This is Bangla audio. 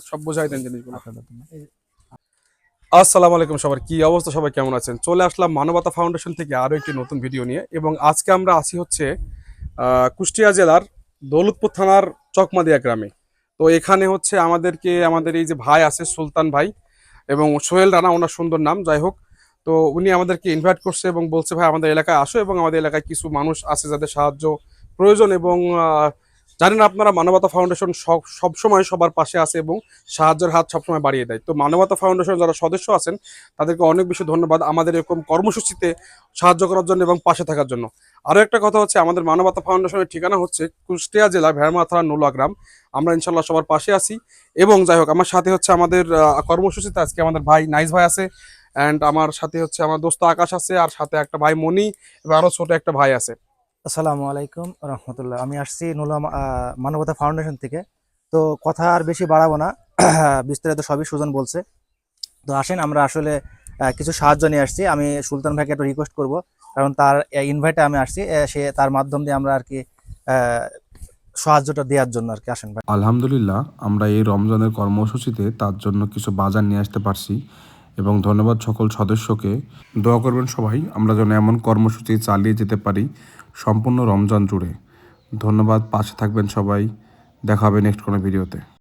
সব বোঝাই দেন জিনিসগুলো। আসসালামু আলাইকুম, সবার কি অবস্থা, সবাই কেমন আছেন? চলে আসলাম মানবতা ফাউন্ডেশন থেকে আরো একটি নতুন ভিডিও নিয়ে, এবং আজকে আমরা আছি হচ্ছে কুষ্টিয়া জেলার দৌলতপুর থানার চকমাদিয়া গ্রামে। তো এখানে হচ্ছে আমাদের এই যে ভাই আছে সুলতান ভাই এবং সোহেল রানা, ওনার সুন্দর নাম, যাই হোক। তো উনি আমাদেরকে ইনভাইট করছে এবং বলছে ভাই আমাদের এলাকায় আসো, এবং আমাদের এলাকায় কিছু মানুষ আছে যাদের সাহায্য প্রয়োজন, এবং জানেন আপনারা মানবতা ফাউন্ডেশন সবসময় সবার পাশে আছে এবং সাহায্যের হাত সবসময় বাড়িয়ে দেয়। তো মানবতা ফাউন্ডেশন যারা সদস্য আছেন তাদেরকে অনেক বেশি ধন্যবাদ আমাদের এরকম কর্মসূচিতে সাহায্য করার জন্য এবং পাশে থাকার জন্য। আরও একটা কথা হচ্ছে, আমাদের মানবতা ফাউন্ডেশনের ঠিকানা হচ্ছে কুষ্টিয়া জেলা ভেড়ামারা থানা নোলা গ্রাম। আমরা ইনশাল্লাহ সবার পাশে আছি। এবং যাই হোক, আমার সাথে হচ্ছে আমাদের কর্মসূচিতে আজকে আমাদের ভাই নাইস ভাই আছে, অ্যান্ড আমার সাথে হচ্ছে আমার দোস্ত আকাশ আছে, আর সাথে একটা ভাই মনি এবং আরো ছোট একটা ভাই আছে। আসসালামু আলাইকুম রহমতুল্লাহ। আমি আসছি নুলা মানবতা ফাউন্ডেশন থেকে। তো কথা আর বেশি বাড়াবো না, বিস্তারিত সবই সুজন বলছে। তো আসেন, আমরা আসলে কিছু সাহায্য নিয়ে আসছি। আমি সুলতান ভাইকে একটু রিকোয়েস্ট করব, কারণ তার ইনভাইটে আমি আসছি। সে তার মাধ্যম দিয়ে আমরা আর কি আহ, সাহায্যটা দেওয়ার জন্য আর কি। আসেন ভাই। আলহামদুলিল্লাহ, আমরা এই রমজানের কর্মসূচিতে তার জন্য কিছু বাজার নিয়ে আসতে পারছি, এবং ধন্যবাদ সকল সদস্যকে। দোয়া করবেন সবাই আমরা যেন এমন কর্মসূচি চালিয়ে যেতে পারি সম্পূর্ণ রমজান জুড়ে। ধন্যবাদ, পাশে থাকবেন সবাই। দেখা হবে নেক্সট কোনো ভিডিওতে।